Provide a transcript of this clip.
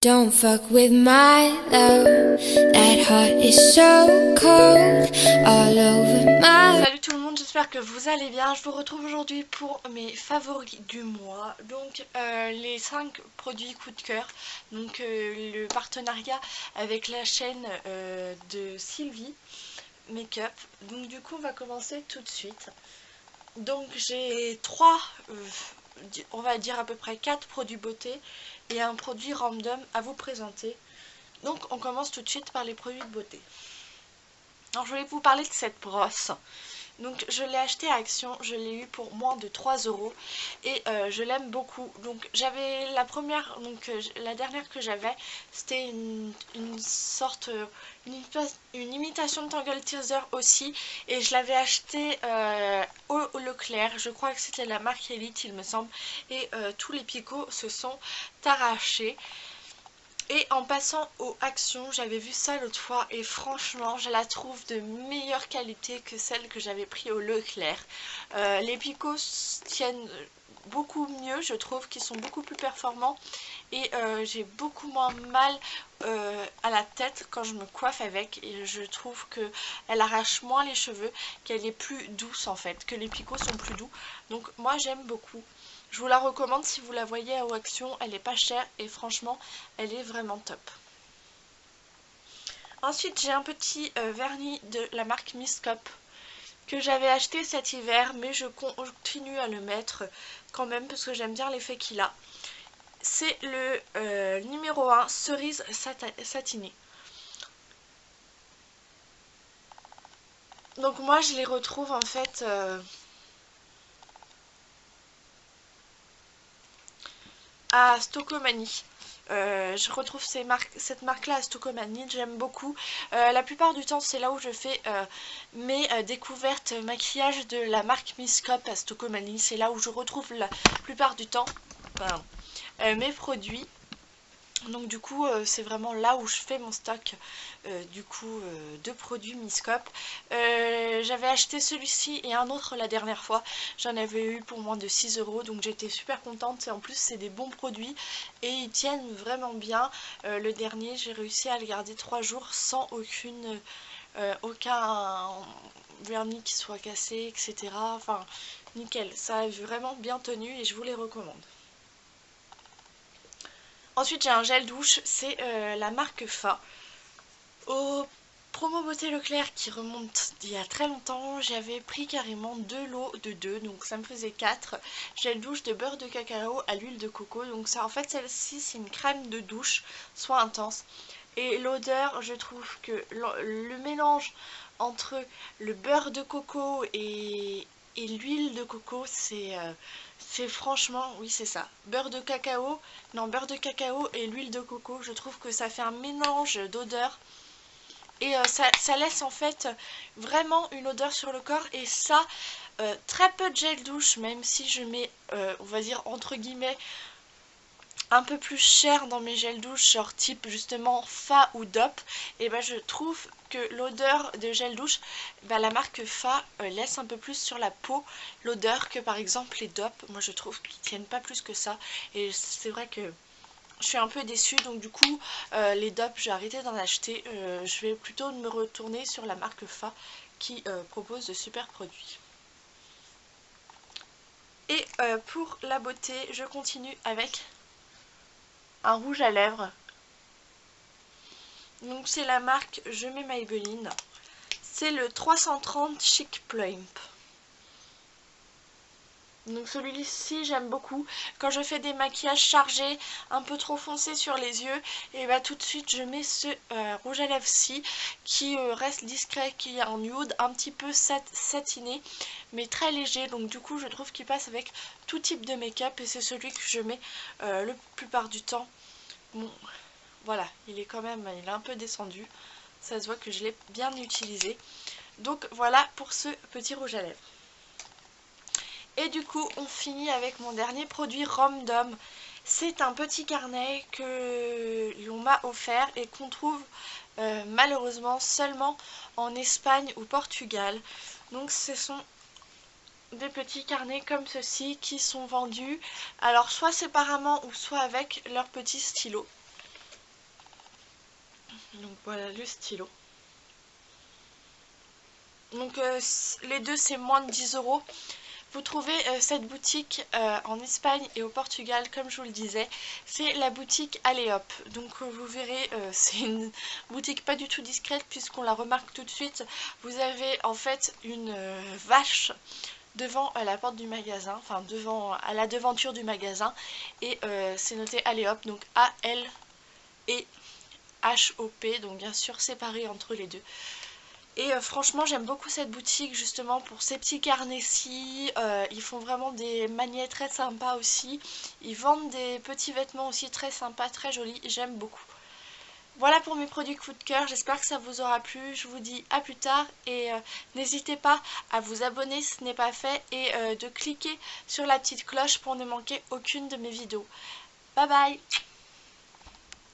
Don't fuck with my love, that heart is so cold, all over my... Salut tout le monde, j'espère que vous allez bien. Je vous retrouve aujourd'hui pour mes favoris du mois. Donc les 5 produits coup de cœur. Donc le partenariat avec la chaîne de Sylvie Makeup. Donc du coup on va commencer tout de suite. Donc j'ai 3, on va dire à peu près 4 produits beauté et un produit random à vous présenter. Donc on commence tout de suite par les produits de beauté. Alors je voulais vous parler de cette brosse. Donc je l'ai acheté à Action, je l'ai eu pour moins de 3 € et je l'aime beaucoup. Donc j'avais la première, donc la dernière que j'avais, c'était une sorte, une imitation de Tangle Teezer aussi, et je l'avais acheté au Leclerc, je crois que c'était la marque Elite il me semble, et tous les picots se sont arrachés. Et en passant aux Actions, j'avais vu ça l'autre fois et franchement, je la trouve de meilleure qualité que celle que j'avais pris au Leclerc. Les picots tiennent beaucoup mieux, je trouve qu'ils sont beaucoup plus performants et j'ai beaucoup moins mal à la tête quand je me coiffe avec, et je trouve que elle arrache moins les cheveux, qu'elle est plus douce en fait, que les picots sont plus doux. Donc moi j'aime beaucoup. Je vous la recommande si vous la voyez à Action, elle est pas chère et franchement elle est vraiment top. Ensuite j'ai un petit vernis de la marque Miss Cop que j'avais acheté cet hiver, mais je continue à le mettre quand même parce que j'aime bien l'effet qu'il a. C'est le numéro 1 cerise satiné. Donc moi je les retrouve en fait à Stocomanie. Je retrouve cette marque-là à Stocomanie, j'aime beaucoup. La plupart du temps, c'est là où je fais mes découvertes maquillage de la marque Miss Cop à Stocomanie. C'est là où je retrouve la plupart du temps mes produits. Donc du coup c'est vraiment là où je fais mon stock de produits Miss Cop. J'avais acheté celui-ci et un autre la dernière fois, j'en avais eu pour moins de 6 €, donc j'étais super contente, et en plus c'est des bons produits et ils tiennent vraiment bien. Le dernier j'ai réussi à le garder 3 jours sans aucun vernis qui soit cassé, etc. Enfin nickel, ça a vraiment bien tenu et je vous les recommande. Ensuite j'ai un gel douche, c'est la marque Fa. Au promo beauté Leclerc qui remonte d'il y a très longtemps, j'avais pris carrément 2 lots de 2, donc ça me faisait 4 gel douche de beurre de cacao à l'huile de coco. Donc ça, en fait celle-ci c'est une crème de douche, soit intense. Et l'odeur, je trouve que le mélange entre le beurre de coco et l'huile de coco, c'est franchement, oui c'est ça, beurre de cacao, non beurre de cacao et l'huile de coco, je trouve que ça fait un mélange d'odeurs et ça laisse en fait vraiment une odeur sur le corps. Et ça, très peu de gel douche, même si je mets, on va dire entre guillemets, un peu plus cher dans mes gels douche, genre type justement Fa ou Dop, et ben je trouve que l'odeur de gel douche, ben la marque Fa laisse un peu plus sur la peau l'odeur que par exemple les Dop. Moi je trouve qu'ils tiennent pas plus que ça, et c'est vrai que je suis un peu déçue, donc du coup les Dop j'ai arrêté d'en acheter. Je vais plutôt me retourner sur la marque Fa qui propose de super produits. Et pour la beauté, je continue avec un rouge à lèvres. Donc c'est la marque Je mets Maybelline. C'est le 330 Chic Plump. Donc celui-ci j'aime beaucoup. Quand je fais des maquillages chargés, un peu trop foncés sur les yeux, et bah tout de suite je mets ce rouge à lèvres-ci qui reste discret, qui est en nude, un petit peu satiné, mais très léger. Donc du coup je trouve qu'il passe avec tout type de make-up, et c'est celui que je mets la plupart du temps. Bon, voilà, il est un peu descendu. Ça se voit que je l'ai bien utilisé. Donc voilà pour ce petit rouge à lèvres. Et du coup on finit avec mon dernier produit Romdom. C'est un petit carnet que l'on m'a offert et qu'on trouve malheureusement seulement en Espagne ou Portugal. Donc ce sont des petits carnets comme ceci qui sont vendus alors soit séparément ou soit avec leur petit stylo. Donc voilà le stylo. Donc les deux c'est moins de 10 €. Vous trouvez cette boutique en Espagne et au Portugal, comme je vous le disais. C'est la boutique Allez Hop. Donc vous verrez, c'est une boutique pas du tout discrète puisqu'on la remarque tout de suite. Vous avez en fait une vache devant la porte du magasin, enfin devant à la devanture du magasin. Et c'est noté Allez Hop, donc A-L-E-H-O-P, donc bien sûr séparé entre les deux. Et franchement j'aime beaucoup cette boutique justement pour ces petits carnets-ci. Ils font vraiment des manières très sympas aussi. Ils vendent des petits vêtements aussi très sympas, très jolis. J'aime beaucoup. Voilà pour mes produits coup de cœur. J'espère que ça vous aura plu. Je vous dis à plus tard. Et n'hésitez pas à vous abonner si ce n'est pas fait. Et de cliquer sur la petite cloche pour ne manquer aucune de mes vidéos. Bye bye!